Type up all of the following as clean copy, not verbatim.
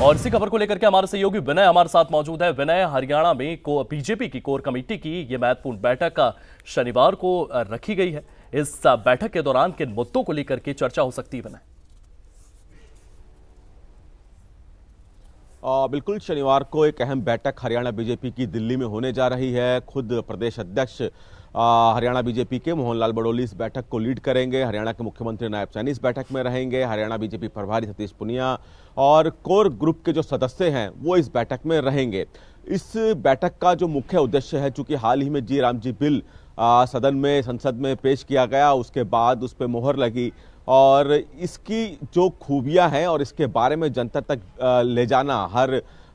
और इसी खबर को लेकर के हमारे सहयोगी विनय हमारे साथ मौजूद है। विनय, हरियाणा में बीजेपी की कोर कमेटी की ये महत्वपूर्ण बैठक का शनिवार को रखी गई है। इस बैठक के दौरान किन मुद्दों को लेकर के चर्चा हो सकती है विनय? बिल्कुल, शनिवार को एक अहम बैठक हरियाणा बीजेपी की दिल्ली में होने जा रही है। खुद प्रदेश अध्यक्ष हरियाणा बीजेपी के मोहन लाल बड़ोली इस बैठक को लीड करेंगे। हरियाणा के मुख्यमंत्री नायब सैनी इस बैठक में रहेंगे। हरियाणा बीजेपी प्रभारी सतीश पुनिया और कोर ग्रुप के जो सदस्य हैं वो इस बैठक में रहेंगे। इस बैठक का जो मुख्य उद्देश्य है, चूंकि हाल ही में जी राम जी बिल संसद में पेश किया गया, उसके बाद उस पर मोहर लगी और इसकी जो खूबियां हैं और इसके बारे में जनता तक ले जाना,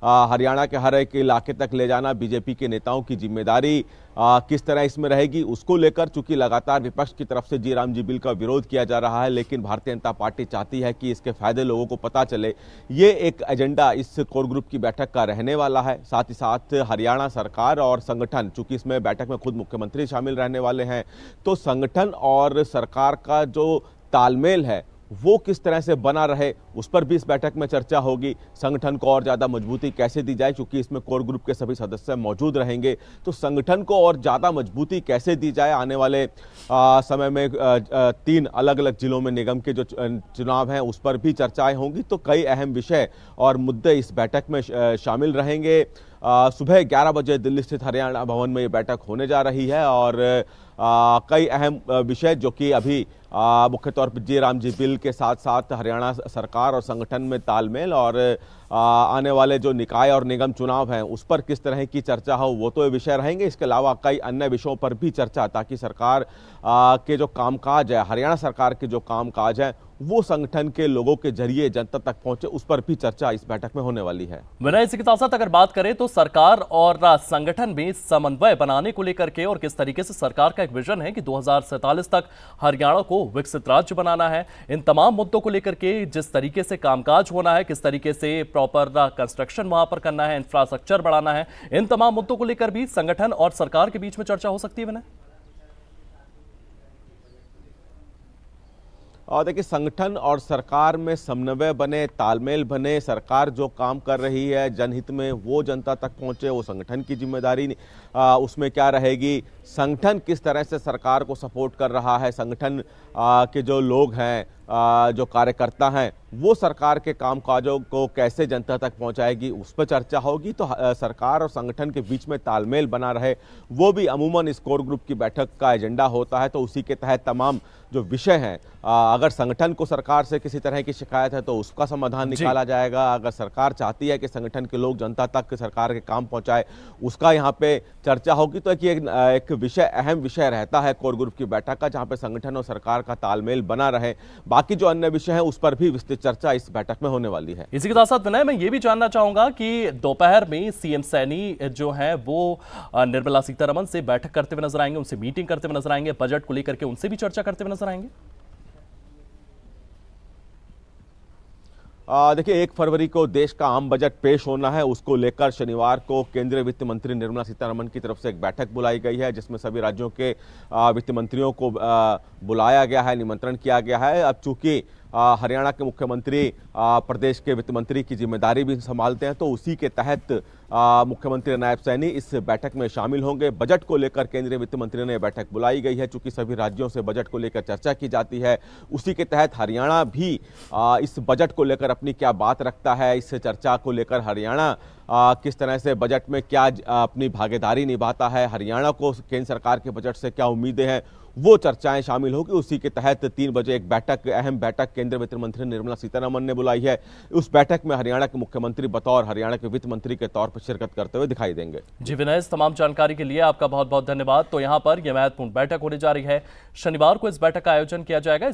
हरियाणा के हर एक इलाके तक ले जाना बीजेपी के नेताओं की जिम्मेदारी किस तरह इसमें रहेगी, उसको लेकर चूंकि लगातार विपक्ष की तरफ से जी राम जी बिल का विरोध किया जा रहा है, लेकिन भारतीय जनता पार्टी चाहती है कि इसके फायदे लोगों को पता चले। ये एक एजेंडा इस कोर ग्रुप की बैठक का रहने वाला है। साथ ही साथ हरियाणा सरकार और संगठन, चूंकि इसमें बैठक में खुद मुख्यमंत्री शामिल रहने वाले हैं, तो संगठन और सरकार का जो तालमेल है वो किस तरह से बना रहे, उस पर भी इस बैठक में चर्चा होगी। संगठन को और ज़्यादा मजबूती कैसे दी जाए, क्योंकि इसमें कोर ग्रुप के सभी सदस्य मौजूद रहेंगे, तो संगठन को और ज़्यादा मजबूती कैसे दी जाए। आने वाले समय में 3 अलग अलग जिलों में निगम के जो चुनाव हैं उस पर भी चर्चाएं होंगी। तो कई अहम विषय और मुद्दे इस बैठक में शामिल रहेंगे। सुबह 11 बजे दिल्ली स्थित हरियाणा भवन में ये बैठक होने जा रही है और कई अहम विषय जो कि अभी मुख्य तौर पर जी राम जी बिल के साथ साथ हरियाणा सरकार और संगठन में तालमेल और आने वाले जो निकाय और निगम चुनाव हैं उस पर किस तरह की चर्चा हो, वो तो ये विषय रहेंगे। इसके अलावा कई अन्य विषयों पर भी चर्चा, ताकि सरकार के जो कामकाज है, हरियाणा सरकार के जो कामकाज है वो संगठन के लोगों के जरिए जनता तक पहुंचे, उस पर भी चर्चा इस बैठक में होने वाली है। विनय, इसी के साथ साथ अगर बात करें तो सरकार और संगठन में समन्वय बनाने को लेकर के और किस तरीके से सरकार का एक विजन है कि 2047 तक हरियाणा को विकसित राज्य बनाना है, इन तमाम मुद्दों को लेकर के जिस तरीके से कामकाज होना है, किस तरीके से प्रॉपर कंस्ट्रक्शन वहां पर करना है, इंफ्रास्ट्रक्चर बढ़ाना है, इन तमाम मुद्दों को लेकर भी संगठन और सरकार के बीच में चर्चा हो सकती है विनय? और देखिए, संगठन और सरकार में समन्वय बने, तालमेल बने, सरकार जो काम कर रही है जनहित में वो जनता तक पहुंचे, वो संगठन की जिम्मेदारी उसमें क्या रहेगी। संगठन किस तरह से सरकार को सपोर्ट कर रहा है, संगठन के जो लोग हैं, जो कार्यकर्ता हैं, वो सरकार के कामकाजों को कैसे जनता तक पहुंचाएगी, उस पर चर्चा होगी। तो सरकार और संगठन के बीच में तालमेल बना रहे, वो भी अमूमन इस कोर ग्रुप की बैठक का एजेंडा होता है। तो उसी के तहत तमाम जो विषय हैं, अगर संगठन को सरकार से किसी तरह की शिकायत है तो उसका समाधान निकाला जाएगा। अगर सरकार चाहती है कि संगठन के लोग जनता तक सरकार के काम पहुंचाए, उसका यहाँ पे चर्चा होगी। तो एक विषय, अहम विषय रहता है कोर ग्रुप की बैठक का, जहाँ पे संगठन और सरकार का तालमेल बना रहे। बाकी जो अन्य विषय हैं उस पर भी विस्तृत चर्चा इस बैठक में होने वाली है। इसी के साथ साथ विनय, मैं ये भी जानना चाहूंगा कि दोपहर में सीएम सैनी जो है वो निर्मला सीतारमण से बैठक करते हुए नजर आएंगे, उनसे मीटिंग करते हुए नजर आएंगे, बजट को लेकर के उनसे भी चर्चा करते हुए नजर आएंगे। देखिए, 1 फरवरी को देश का आम बजट पेश होना है, उसको लेकर शनिवार को केंद्रीय वित्त मंत्री निर्मला सीतारमण की तरफ से एक बैठक बुलाई गई है, जिसमें सभी राज्यों के वित्त मंत्रियों को बुलाया गया है, निमंत्रण किया गया है। अब चूंकि हरियाणा के मुख्यमंत्री प्रदेश के वित्त मंत्री की जिम्मेदारी भी संभालते हैं, तो उसी के तहत मुख्यमंत्री नायब सैनी इस बैठक में शामिल होंगे। बजट को लेकर केंद्रीय वित्त मंत्री ने बैठक बुलाई गई है, चूंकि सभी राज्यों से बजट को लेकर चर्चा की जाती है। उसी के तहत हरियाणा भी इस बजट को लेकर अपनी क्या बात रखता है, इस चर्चा को लेकर हरियाणा किस तरह से बजट में क्या अपनी भागीदारी निभाता है, हरियाणा को केंद्र सरकार के बजट से क्या उम्मीदें हैं, वो चर्चाएं शामिल होगी। उसी के तहत 3 बजे एक बैठक, अहम बैठक केंद्रीय वित्त मंत्री निर्मला सीतारमण ने बुलाई है। उस बैठक में हरियाणा के मुख्यमंत्री बतौर हरियाणा के वित्त मंत्री के तौर पर शिरकत करते हुए दिखाई देंगे। जी विनय, इस तमाम जानकारी के लिए आपका बहुत बहुत धन्यवाद। तो यहाँ पर यह महत्वपूर्ण बैठक होने जा रही है, शनिवार को इस बैठक का आयोजन किया जाएगा।